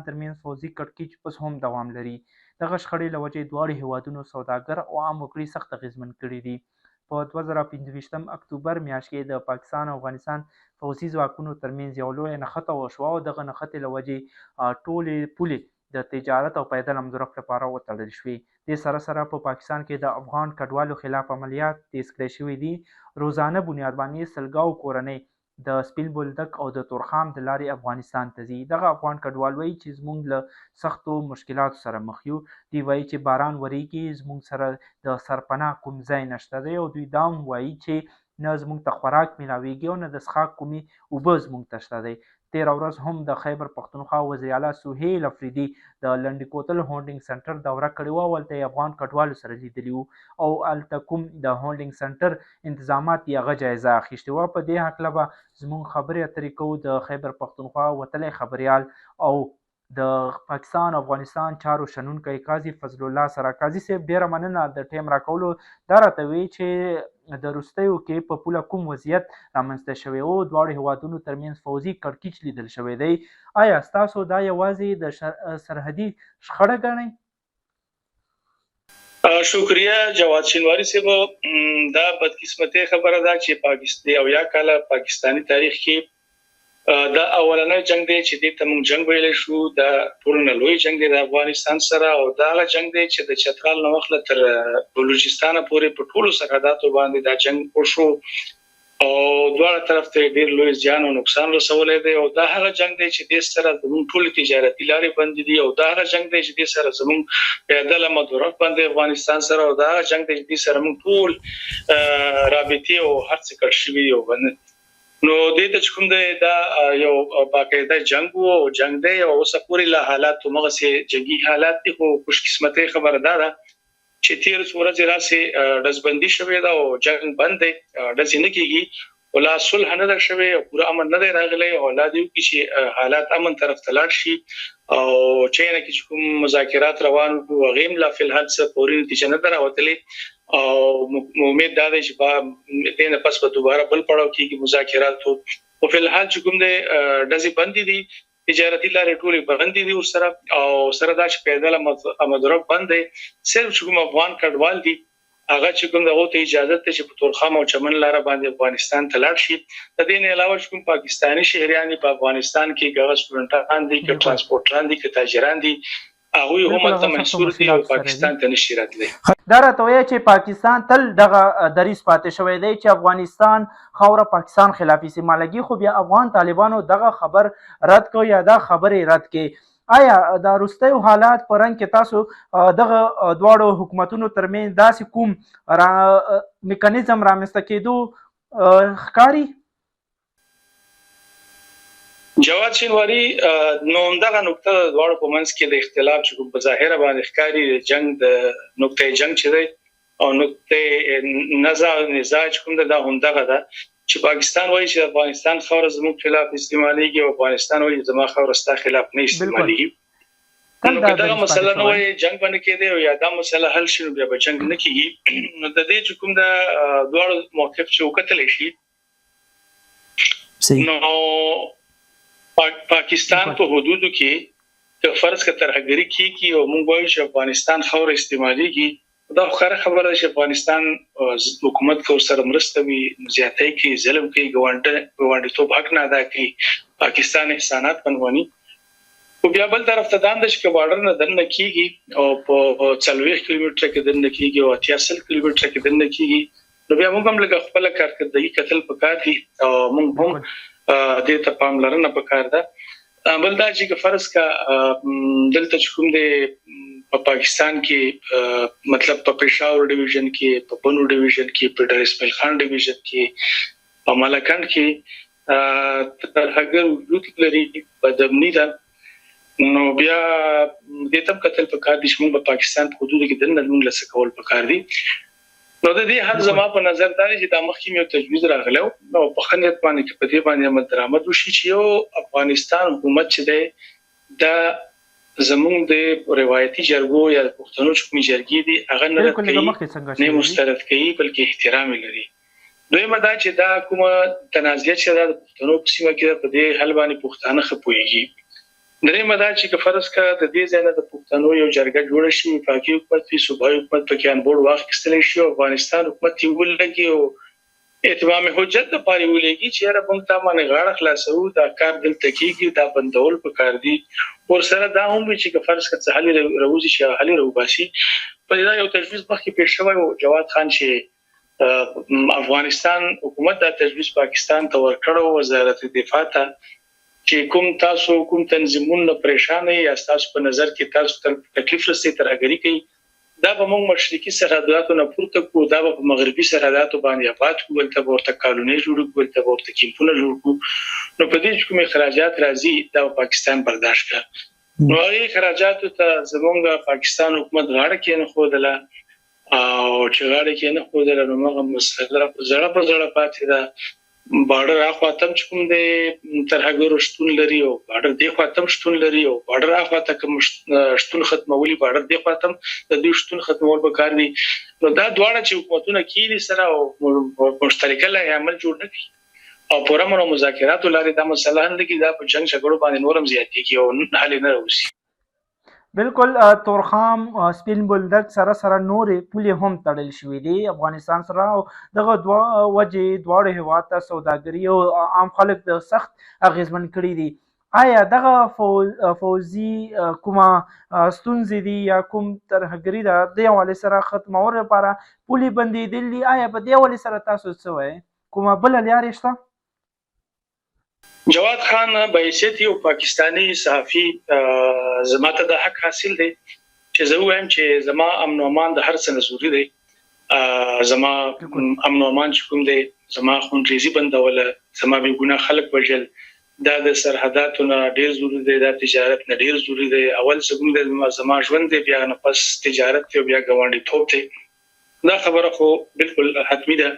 ترمنځ پوځي کړکېچ اوس هم دوام لري. دغه شخړې له وجې دواړو هیوادونو سوداګر او عام وګړي سخت اغېزمن کړي دي. په 2025 اکتوبر میاشت کې د پاکستان او افغانستان پوځي ځواکونو ترمنځ یو لویه نښته وشوه او دغه نښتې له وجې ټولې پولې د تجارت او پیدل امدورښت لپاره وتړل شوې. دې سره سره په پاکستان کې د افغان کډوالو خلاف عملیات تیز کړای شوي دي. روزانه بنیاد باندې سلګاو کورنۍ د سپین بولدک او د تورخام د لارې افغانستان ته ځي. دغه افغان کډوال وایي چې زموږ له سختو مشکلاتو سره مخ یو. دوی وایي چې باران وریږي، زموږ سره د سرپناه کوم ځای نشته دی، او دوی دا هم وایي چې نه زموږ ته خوراک میلاویږي او نه د څښاک کومې اوبه زموږ ته شته دی. تېره ورځ هم د خیبر پښتونخوا وزیر اعلی سهیل افریدي د لنډي کوتل هولډینګ سنټر دوره کړې وه او هلته یې افغان کډوالو سره لیدلي وو او هلته کوم د هولډینګ سنټر انتظامات یې هغه جایزه اخیستې وه. په دې هکله به زموږ خبرې اترې کوو د خیبر پښتونخوا وتلی خبریال او د پاکستان او افغانستان چارو شنونکی قاضي فضل الله سره. قاضي صاحب ډېره مننه د ټایم راکولو. دا راته وایي چې د وروستیو کې په پوله کوم وضعیت رامنځته شوی و، دواړو هیوادونو ترمنځ پوځي کړکېچ لیدل شوی دی. آیا ستاسو دا یوازې د سرحدي شخړه ګڼئ؟ شکریه جواد شینواري صاحب. دا بدقسمتي خبره ده چې پاکستان او یا کاله پاکستانی تاریخ کې دا اولنی جنگ دی چې دې ته موږ جنگ ویلی شو. دا ټولنه لوی جنگ دی د افغانستان سره او دا هغه جنگ دی چې د چترال نه وخت تر بلوچستان پورې په ټولو سرحداتو باندې دا جنگ وشو او دواړه طرف ته ډېر لوی زیان او نقصان رسولی دی. او دا هغه جنگ دی چې دې سره زموږ ټولې تجارتي لارې بندې دي او دا هغه جنگ دی چې دې سره زموږ پیدل امدورښت باندې افغانستان سره او دا هغه جنگ دی چې دې سره موږ ټول رابطې او هر څه کړ شوي یو. نو دې ته کوم دی دا یو باقاعده جنگ وو او جنگ دی او اوسه پورې له حالاتو مغسې جنگي حالات دي. خو خوش قسمتي خبره ده چې تیر ورځې راسي ډزبندي شوې ده او جنگ بند دی، ډزې نه کېږي، ولا صلح نه ده شوې او پوره امن نه دی راغلی او لا دی چې حالات امن طرف ته لاړ شي او چینه کې کوم مذاکرات روان وو هغه هم لا فلحال څه پورې نتیجه نه ده راوتلې او امید دا ده چې په دې نه پس به دوباره بل پړاو کېږي مذاکرات. او فلحال چې کوم دی ډزې بندې دي، تجارتي لارې ټولې بندې دي ورسره او سره دا چې پیدل امدورښت بند دی. صرف چې کوم افغان کډوال دي هغه چې کوم دغه ته اجازه ته چې په تورخم او چمن لار باندې افغانستان ته لاړ شي. د دې نه علاوه کوم پاکستانی شهريان په افغانستان کې ګغ سټوډنټان دي، کې ترانسپورټران دي، کې تاجران دي، هغه هم ته منصور دي او پاکستان ته نشي راتلی. دا راته وایي چې پاکستان تل دغه دریځ پاتې شوی دی چې افغانستان خاوره پاکستان خلاف استعمالږي، خو بیا افغان طالبانو دغه خبر رد کړ یا دا خبرې رد کړي. آیا دا وروستیو حالات په رنګ کې تاسو دغه دواړو حکومتونو ترمنځ داسې کوم میکانیزم رامنځته کېدو ښکاري؟ جواد شینواري نو همدغه نقطه د دواړو په منځ کې د اختلاف چې کوم په ظاهره باندې ښکاري جنگ د نقطه جنگ چې دی او نقطه نزاع کوم دا همدغه ده چې پاکستان وایي چې افغانستان خاوره زموږ خلاف استعمالېږي او افغانستان وایي زما خاوره ستا خلاف نه استعمالېږي. نو دا مسله نه وایي جنگ باندې کېده او یا دا مسله حل شي بیا به جنگ نه کېږي. نو د دې چې کوم دا دواړو موقف چې وکتلی شي نو پاکستان په حدودو کې فرض کړه ترهګري کیږي او موږ وایو چې افغانستان خاوره استعمالېږي، دا خبره ده چې افغانستان حکومت کو سره مرسته وی زیاتې کې ظلم کوي، ګوانډیتوب حق نه ادا کوي، پاکستان احسانات بنواني. او بیا بل طرف ته دانش کې بارډر نه دنه کیږي او په 40 کیلومتر کې دنه کیږي او 80 کیلومتر کې دنه کیږي. نو بیا موږ هم لږ خپل کارکردګي کتل پکار دي او موږ هم دې ته پاملرنه پکار ده. بل دا چې فرض کا دلته کوم دی په پاکستان کې مطلب په پېښور ډیویژن کې، په بنو ډیویژن کې، په ډر اسماعیل خان ډیویژن کې، په ملکند کې ترهګر وجود لري په دمنی ده. نو بیا دې ته کتل پکار دي چې موږ په پاکستان په حدود کې دنه موږ لسه کول پکار دي. نو د دې هر زما په نظر دا چې د مخکې یو تجویز راغلی نو په خنیت باندې کې په دې باندې عمل درآمد وشي چې یو افغانستان حکومت چې دی دا زموږ د روایتي جرګو یا پښتنو کومې جرګې دي هغه نه مسترد کوي بلکې احترام لري. دویمه دا چې دا کومه تنازعه چې د پښتنو په سیمه کې په دې حل باندې پښتانه خپويږي درېمه دا چې فرض کا د دې ځای نه د پښتنو یو جرګه جوړه شي، وفاقي حکومت وي، صوبایي حکومت پکې ان بورډ واخیستل شي او افغانستان حکومت یې ولګي او اتمام حجت لپاره ولګي چې را موږ ته باندې غاړه خلاصو دا کار دلته کېږي، دا بندول پکار دي. ور سره دا هم چې فرض کا څه حل راوځي چې حل راوباسي. په دا یو تجویز مخکې پیښ شوی او جواد خان چې افغانستان حکومت دا تجویز پاکستان ته ورکړو، وزارت دفاع ته چې کوم تاسو کوم تنظیمونه پریشان یا تاسو په نظر کې تاسو تکلیف رسي ترګری کوي، دا به موږ مشرقي سرحداتو نه پورته کو، دا به مغربي سرحداتو باندې آباد کول، ته ورته کالونی جوړ کول، ته ورته کیمپونه جوړ کو. نو په دې کوم اخراجات راځي دا پاکستان برداشت کړ. نو هغه اخراجات ته زمونږ پاکستان حکومت غاړه کې نه خودله او چې غاړه کې نه خودله، نو موږ مسله زړه په زړه پاتې ده. بارډر اخواتم چې کوم د ترهګرو شتون لري او بارډر دی خاطم شتون لري او بارډر اخواته کوم شتون ختمولي بارډر دی خاطم د دې شتون ختمول به کار وي. نو دا دواړه چې حکومتونه کیلي سره او مشترکه لای عمل جوړ نه کړي او پرمنو مذاکرات لري دا مسله نه کې دا په جنگ شګړو باندې نورم زیاتېږي او حل نه راوځي. بالکل تورخام سپین بولدک سره نورې پولې هم تړل شوې دي افغانستان سره او دغه دواړه هیواد ته سوداګري او عام خلک د سخت اغیزمن کړي دي. آیا دغه فوزي کومه ستونزې دي یا کوم ترهګري ده د حوالې سره ختمولو لپاره پولې بندېدل دي؟ آیا په دې حوالې سره تاسو څه وایئ؟ کومه بله لارې شته؟ جواد خان بایسیت یو پاکستانی صحافي زما ته د حق حاصل دی چې زه وایم چې زما امن او امان د هر څه ضروري دی. زما امن او امان چې کوم دی زما خونریزي بندوله، زما بې ګناه خلک وژل، دا د سرحداتو نه ډیر ضروري دی، دا تجارت نه ډیر ضروري دی. اول څنګه د زما ژوند دی، بیا نه پس تجارت دی، بیا ګاونډي توپ دی. دا خبره خو بالکل حتمی ده.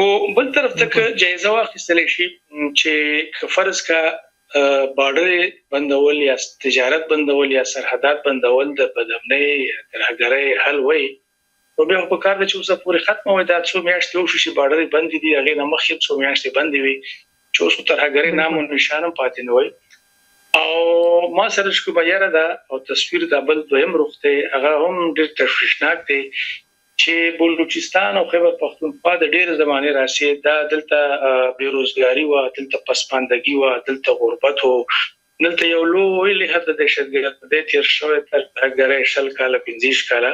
او بل طرف ته جایزه واخیستل شي چې فرض کا بارډر بندول یا تجارت بندول یا سرحدات بندول د بدامنۍ ترهګرۍ حل وي، نو بیا په کار د چې اوسه پورې ختمه وي. دا څو میاشتې وشو چې بارډر بند دي، هغه نه مخکې څو میاشتې بند وي چې اوس ترهګرۍ نام او نشانه پاتې نه وي. او ما سره کومه یاره ده او تصویر د بل دویم روخته هغه هم ډېر تشویشناک دی چې بلوچستان او خیبر پختونخوا د ډېر زمانه راسي دا دلته بیروزګاری و، دلته پسپاندګي و، دلته غربت و، دلته یو لوی لهد د دهشتګرد د تیر شوی تر هغه شل کاله 15 کاله.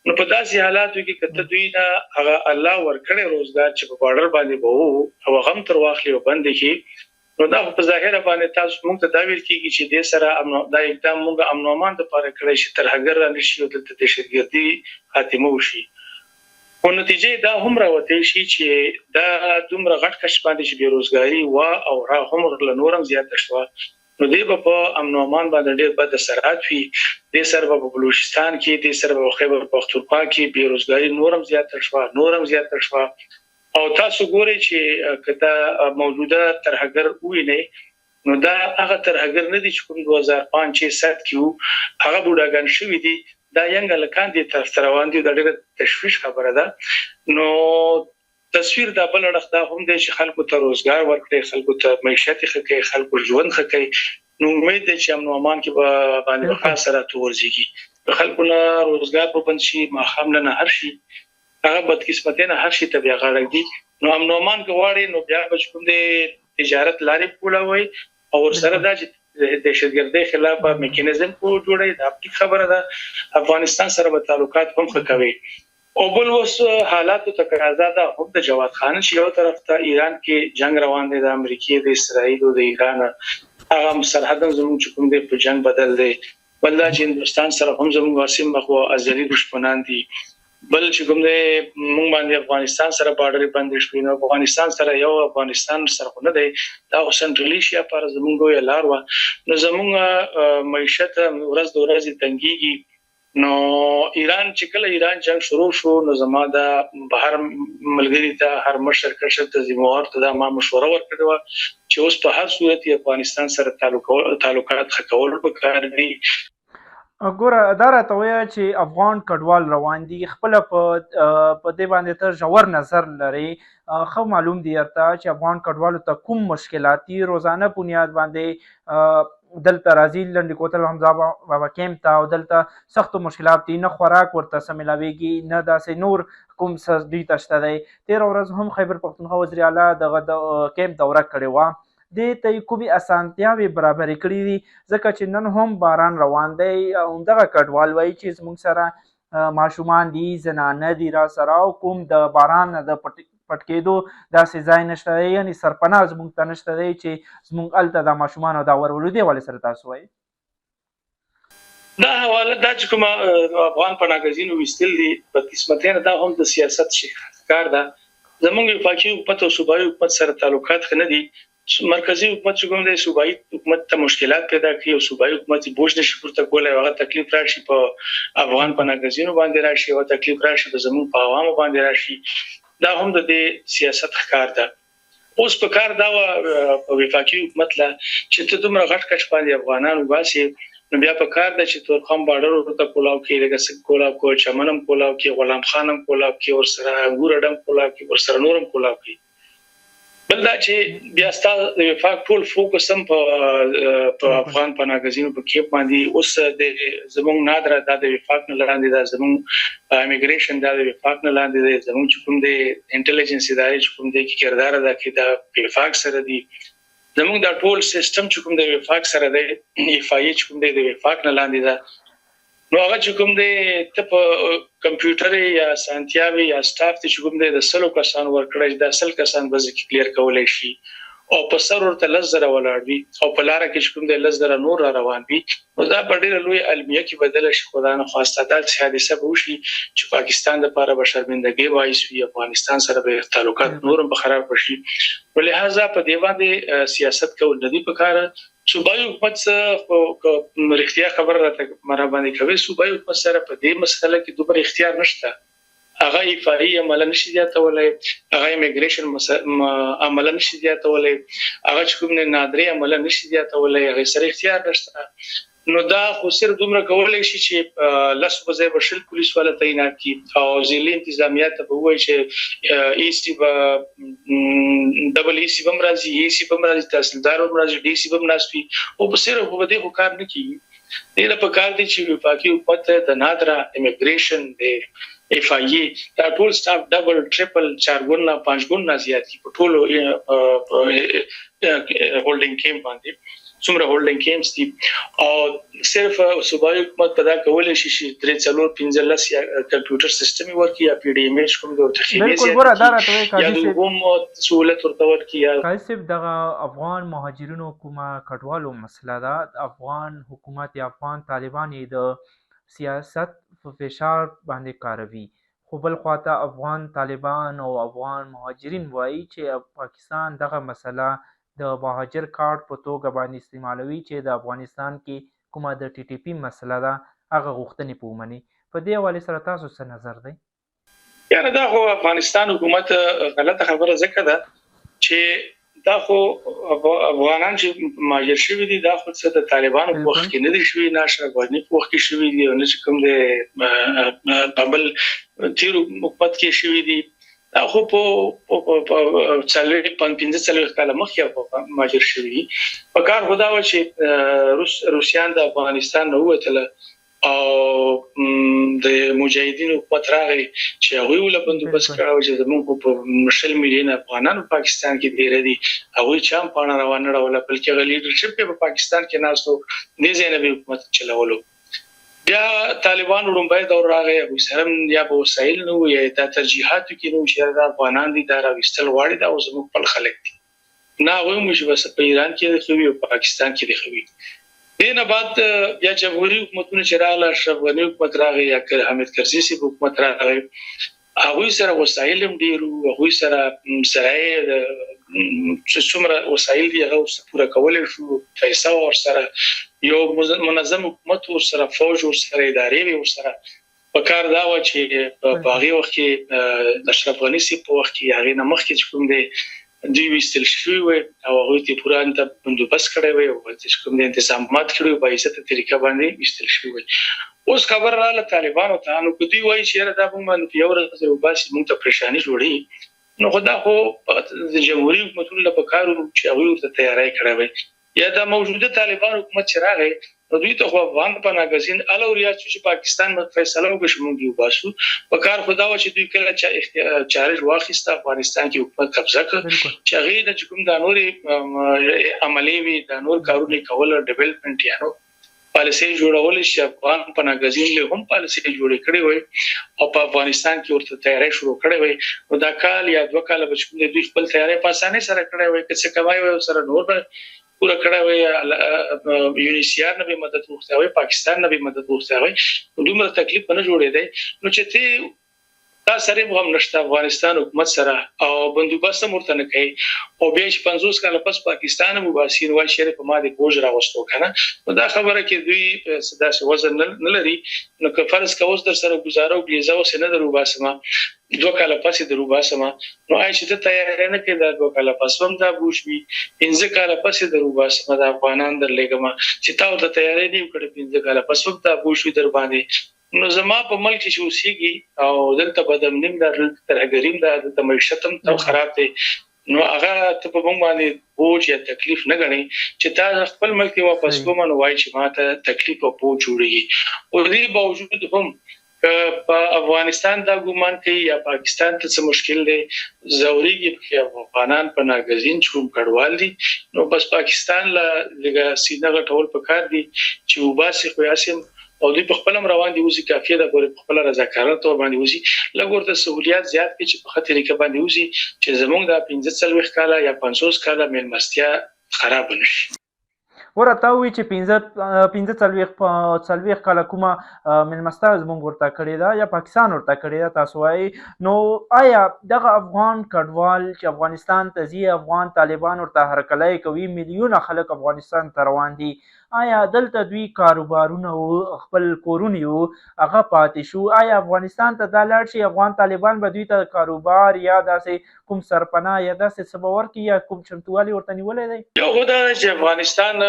نو په داسې حالاتو کې کته دوی نه هغه الله ورکړي روزګار چې په بارډر باندې وو او غم تر واخلي او بند کی، نو دا په ظاهر باندې تاسو موږ ته دا ویل کیږي چې د سره دا اقدام موږ امن او امان لپاره کړی چې تر هغه را نشي او دلته دهشتګردي خاتمه وشي. په نتیجه دا هم راوتی شي چې دا دومره غټ کش باندې چې بیروزګاری و او را هم له نورم زیات شوه، نو دی په امن او امان باندې ډېر بد اثرات وي. د سر په بلوچستان کې، د سر په خیبر پختونخوا کې بیروزګاری نورم زیات شوه او تاسو ګورئ چې کته موجوده ترهګر ویني، نو دا هغه ترهګر نه دي چې کوم 2005-6 کې وو، هغه بوډاګان شوي دي. دا ینګ لکان دي طرف روان دي، د ډېر تشویش خبره ده. نو تصویر د بل اړخ دا هم دی چې خلکو ته روزګار ورکړي، خلکو ته معیشت ښه کوي، خلکو ژوند ښه کوي. نو امید دی چې امن او امان کې باندې خاص سره تورځيږي، خلکو نه روزګار په بند شي، ماخام نه هر شي هغه بدقسمتۍ نه هر شي ته بیا غاړه دي. نو امن او امان کې واړي نو بیا به کوم د تجارت لارې کولاوي او سره دا چې د دهشتګردۍ خلاف میکانیزم کو جوړي. دا په خبره ده افغانستان سره به تعلقات هم ښه کوي. او بل وس حالاتو تقاضا ده هم د جواد خان چې یو طرف ته ایران کې جنگ روان دی، د امریکای، د اسرایل او د ایران هغه سرحد زموږ کوم دی په جنگ بدل دی. بل دا چې هندستان سره هم زموږ واسم مخو ازلي دشمنان دي. بل چې کوم دی موږ باندې افغانستان سره بارډر باندې شوی، نو افغانستان سره یو افغانستان سره نه دی، دا سنټرل ایشیا پر زموږ یو لار و. نو زموږ معیشت ورځ د ورځې تنګيږي. نو ایران چې کله ایران جنگ شروع شو، نو زما د بهر ملګری ته هر مشر کشر ته زموږ ته دا ما مشوره ورکړه چې اوس په هر صورت افغانستان سره تعلقات ښه وکړي. ګوره دا راته وایه چې افغان کډوال روان دي، خپله په دې باندې ته ژور نظر لري. ښه معلوم دی درته چې افغان کډوالو ته کوم مشکلات دي روزانه بنیاد باندې دلته راځي لنډي کوتل حمزه بابا کیمپ ته او دلته سختو مشکلات دي، نه خوراک ورته څه ملاویږي، نه داسې نور کوم څه دوی ته شته دی. تېره ورځ هم خیبر پښتونخوا وزیر اعلی دغه د کیمپ دوره کړې وه، دې ته یې کومې اسانتیاوې برابرې کړي دي، ځکه چې نن هم باران روان دی. همدغه کډوال وایي چې زموږ سره ماشومان دي، زنانه دي را سره، او کوم د باران نه د پټ کېدو داسې ځای نشته دی، یعنې سرپناه زموږ ته نشته دی چې زموږ هلته د ماشومانو دا ورولو. دې حوالې سره تاسو وایي دا حواله دا چې کومه افغان پناهګزینو ویستل دي بدقسمتۍ دا هم د سیاست ښکار ده. زموږ وفاقي حکومت او صوبایي حکومت سره تعلقات ښه نه دي. مرکزی حکومت چې کوم دی صوبایي حکومت ته مشکلات پیدا کوي او صوبایي حکومت بوج نشي پورته کولی، هغه تکلیف راشي په افغان پناهګزینو باندې راشي او تکلیف راشي په زموږ په عوامو باندې راشي. دا هم د دې سیاست ښکار ده. اوس په کار دا وفاقي حکومت لا چې ته دومره غټ کچ باندې افغانان وباسي، نو بیا په کار ده چې تورخم بارډر ورته کولاو کې لکه څنګه کولاو کو چمنم کولاو کې غلام خانم کولاو کې ورسره انګور اډم کولاو کې ورسره نورم کولاو کې. بل دا چې بیا ستاسو د وفاق ټول فوکس هم په افغان پناهګزینو په کې باندې اوس د زموږ نادره د وفاق نه لاندې د زموږ امیګریشن د وفاق نه لاندې د زموږ کوم د انټيليجنس ادارې چې کوم د کردار ادا کوي د وفاق سره دي. زموږ د ټول سیستم چې کوم د وفاق سره دی، ایفای چې کوم د وفاق نه لاندې ده، نو هغه چې کوم دی ته په کمپیوټر یا سانتیاوي یا سټاف چې کوم دی د 100 کسان ورکړی، د 100 کسان به ځکه کلیر کولای شي او په سر ورته لزر ولاړ وي او په لار کې کوم دی لزر نور روان وي. نو دا په ډیره لوی علمیه کې بدل شي. خدای نه خواسته دا حادثه به وشي چې پاکستان لپاره به شرمندګي وایي وي، افغانستان سره به تعلقات نورم به خراب شي. ولهدا په دی باندې سیاست کول ندی په کار. صوبایي حکومت څخه رښتیا خبره راته مره باندې کوي، صوبایي حکومت سره په دې مسله کې دومره اختیار نشته. هغه ایفای عمل نشي زیاتولای، هغه ایمیګریشن عمل نشي زیاتولای، هغه چې کوم نادرې عمل نشي زیاتولای، هغه سره اختیار نشته. نو دا خو صرف دومره کولای شي چې لاس په ځای بشل پولیس والا تعینات کی او ځینې انتظامیات به وایي چې ای سی به ډبل ای سی بم راځي، ای سی بم راځي، تحصیلدار بم راځي، ډي سی بم ناشوي او په صرف په دې کار نه کوي. دغه په کار دي چې وفاقي حکومت د نادره ایمیګریشن د اف ای دا ټول سټاف ډبل ټریپل 4 ګونه 5 ګونه زیات په ټولو هولډینګ کیمپ باندې څومره هولډینګ کیمپس دي او صرف صوبایي حکومت پیدا کولای شي چې 3-4-15 یا کمپیوټر سیستم ورکړي یا پی ډی ام ایچ کوم د تخیل بالکل ګوره دا راته یا د کوم سہولت ورته ورکړي. یا کایسب دغه افغان مهاجرینو کومه کډوالو مسله ده، افغان حکومت یا افغان طالبان د سیاست په فشار باندې کاروي، خو بل خواته افغان طالبان او افغان مهاجرین وایي چې پاکستان دغه مسله د مهاجر کارت په توګه باندې استعمالوي چې د افغانستان کې کومه د ټي ټي پی مسله ده هغه غوښتنې په ومني. په دې حوالې سره تاسو څه نظر دی؟ یاره دا خو افغانستان حکومت غلطه خبره ځکه ده چې دا خو افغانان چې مهاجر شوي دي دا خو څه د طالبانو په وخت کې نه دي شوي، نه اشرف غني په وخت کې شوي دي او نه چې کوم د قبل تیر حکومت کې شوي دي. دا خو په 15 کاله مخکې مهاجر شوي. په کار خدا و چې روسیان د افغانستان نه ووتله او د مجاهدینو حکومت راغی چې هغوی ول بندوبست کړو چې زموږ په مشل میلیون افغانان په پاکستان کې ډیر دي، هغوی چې هم پاڼه روانه راوړل بلکې لیډرشپ په پاکستان کې ناسو د زینبي حکومت چلولو. بیا طالبان ورومبای دور راغی ابو سرم یا به وسایل نو یا د ترجیحاتو کې نو چې د افغانان دي دا راوستل واړي دا زموږ خپل خلک دي، نه وایو چې بس په ایران کې د خوي او پاکستان کې د خوي. دینه بعد یا جمهوریت حکومتونه چې راغله، اشرف غني حکومت راغی یا حامد کرزي سي حکومت راغی، هغه سره وسایل هم ډیرو، هغه سره څومره وسایل دی هغه پوره کولای شو، پیسې ور سره یو منظم حکومت ور سره فوج ور سره ادارې ور سره په کار دا و چې په هغه وخت کې د اشرف غني سي په وخت کې هغه نه مخکې کوم دی دوی وستل شوی و او هغه ته پوره انت بندوبست کړی و او چې کوم د انتظامات کړی په ایسته طریقه باندې وستل شوی و. اوس خبر رااله طالبانو ته نو کوي وایي چې دا به من په یو ورځ یو باسي موږ ته پریشانی جوړي. نو خدا خو د جمهوریت حکومتونو لپاره کارو چې هغه ته تیاری کړی وي یا د موجوده طالبان حکومت چې راغی نو دوی ته خو افغان پناهګزین الوریا چې پاکستان په فیصله وکړي موږ یو باسو په کار خدا و چې دوی کله چې چارج واخیسته افغانستان کې حکومت قبضه کړ چې هغه د کوم د نوري عملی وی د نور کارونه کول ډیولپمنٹ یانو پالیسي جوړول شي افغان پناهګزین له هم پالیسي جوړې کړې وي او په افغانستان کې ورته تیاری شروع کړې وي نو دا کال یا 2 کال به چې دوی خپل تیاری په اسانه سره کړې وي چې کومای وي سره نور پورا کړه وي یونیسیار نه به مدد وغوښته وي پاکستان نه به مدد وغوښته وي دومره تکلیف نه جوړې دی نو چې ته دا سره هم نشته افغانستان حکومت سره او بندوبست مرته نه کوي او بیا 50 کال پس پاکستان مو باسین وای شریف ما د بوج راوستو کنه نو دا خبره کې دوی صدا سي وزن نه لري نو که فرض کووس در سره گزارو غلیزه او سند درو باسمه 2 کال پس درو باسمه نو آی چې ته تیار نه کې دا 2 کال پس هم دا بوش وي 15 کال پس درو باسمه د افغانان در لګما چې تاسو ته تیار نه کړی 15 کال پس هم دا بوش وي در باندې نو زما په ملک کې شوسيږي او دلته بدمنیم د ترګریم د معیشتم ته خراب دي نو هغه ته په موږ باندې بوج یا تکلیف نه غني چې تا خپل ملک ته واپس کوم نو وای چې ماته تکلیف او بوج جوړي او دې باوجود هم په افغانستان دا ګومان کوي یا پاکستان ته څه مشکل دی زوريږي چې افغانان په ناګزین چوم کډوال دي نو بس پاکستان لا لږه سینه غټول پکار دي چې وباسي خو یاسم او دوی په خپل روان دي وزي کافیه ده په خپل رضاکارانه تور باندې وزي لګورته سہولیات زیات کې چې په خطر کې باندې وزي چې زمونږ د 15 کاله یا 50 کاله ملمستیا خراب نشي ورته وی چې 15 کاله کومه ملمستا زمونږ ورته کړی دا یا پاکستان ورته کړی دا تاسو وايي نو آیا دغه افغان کډوال چې افغانستان ته ځي افغان طالبان ورته هرکلی کوي میلیونه خلک افغانستان ته روان دي آیا دلته دوی کاروبارونه او خپل کورونه هغه پاتې شو آیا افغانستان ته د لاړ شي افغان طالبان به دوی ته کاروبار یا داسې کوم سرپناه یا داسې سبور کې یا کوم چمتوالي ورته نیولې دی یو خدای چې افغانستان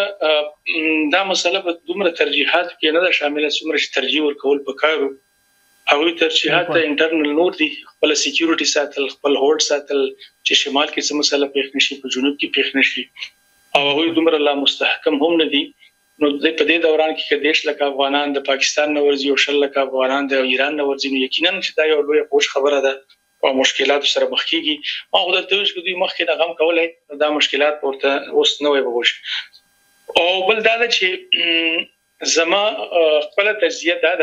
دا مسله په دومره ترجیحات کې نه ده شامله څومره ترجیح ورکول پکارو او ترجیحات انټرنل نور دي خپل سکیورټي ساتل خپل هوډ ساتل چې شمال کې څه مسله پیښ نشي په جنوب کې پیښ نشي او هغه دومره لا مستحکم هم نه دي نو د په دې دوران کې چې دیش لکه افغانان د پاکستان نو ورزي او شل لکه افغانان د ایران نو ورزي نو یقینا چې دا یو لوی خوش خبره ده او مشکلات سره مخ کیږي ما خو د توش کې دوی مخ کې د غم کولای دا مشکلات ورته اوس نه وي بغوش او بل دا چې زما خپل تجزیه دا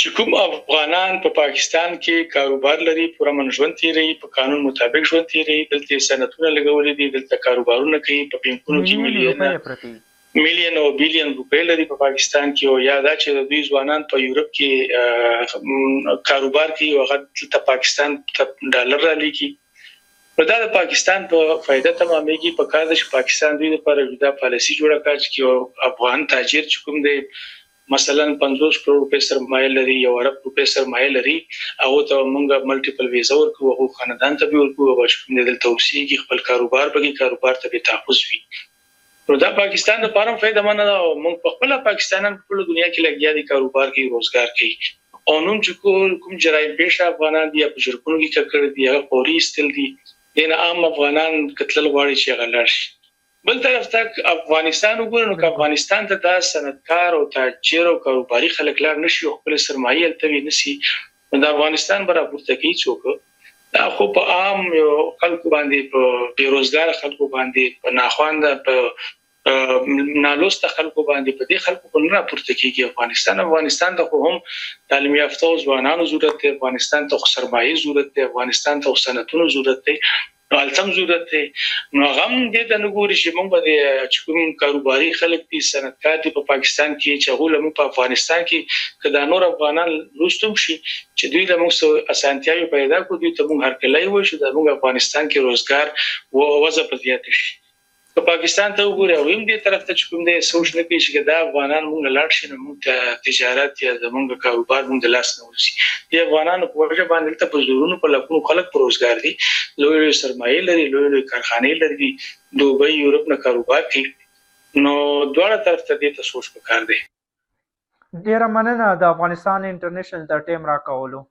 چې کوم افغانان په پاکستان کې کاروبار لري پوره منځوند تیری په قانون مطابق ژوند تیری دلته سنتونه لګولې دي دلته کاروبارونه کوي په بانکونو کې میلیون او بیلیون روپۍ لري په پاکستان کې او یا دا چې دوی ځوانان په یورپ کې کاروبار کوي او هغه ته پاکستان ډالر را لګي دا د پاکستان په فائدہ تمامېږي په کار چې پاکستان دوی لپاره جدا پالیسي جوړه کړي چې افغان تاجر چې کوم دی مثلا 50 کروڑ روپے سرمایه لري یو ارب روپے سرمایه لري او ته مونږه ملټیپل ویزا ورکو او خاندان ته به ورکو او چې د توسيږي خپل کاروبار بګي کاروبار ته به تحفظ وي نو دا پاکستان د پاره فائدہ مند او مونږ په خپل پاکستانن په ټول دنیا کې لګیا دي کاروبار کوي روزګار کوي او نوم چې کوم جرایم پیښه افغانان دي په جرګونو کې کړی دي هغه فوري استل دي دین عام افغانان قتل غواړي چې غلار شي بل طرف ته افغانستان وګورئ نو افغانستان ته د صنعتکار او تاجر او کاروباري خلک لار نشي خپل سرمایه التوي نشي د افغانستان برابر تکي څوک دا خو په عام خلکو باندې په بیروزګار خلکو باندې په ناخوانده په نالوست خلکو باندې په دې خلکو په نه پورته کیږي افغانستان ته هم تعلیم یافته ځوانانو ضرورت دی افغانستان ته سرمایه ضرورت دی افغانستان ته صنعتونو ضرورت دی التم ضرورت دی نو غم دې د نګوري چې موږ به کوم کاروباري خلک دي صنعتکار دي په پاکستان کې چې غوله موږ په افغانستان کې کدا نور افغانان لوستم شي چې دوی له موږ اسانتیاوي پیدا کوي دوی ته موږ هر کله وایو چې د موږ افغانستان کې روزګار او وظیفه زیات شي په پاکستان ته وګورئ او هم دې طرف ته کوم دې سوچ نه کوي چې دا افغانان موږ لاړ شي نو موږ تجارت یا زموږ کاروبار موږ لاس نه ورسي دې افغانانو په وجه باندې ته په زورونو په لکونو خلک پر روزګار دي لوی سرمایه لري لوی کارخانه لري دوبۍ یورپ نه کاروبار کوي نو دواړه طرف ته دې ته سوچ وکړ دي ډیره مننه د افغانستان انټرنیشنل د ټیم راکولو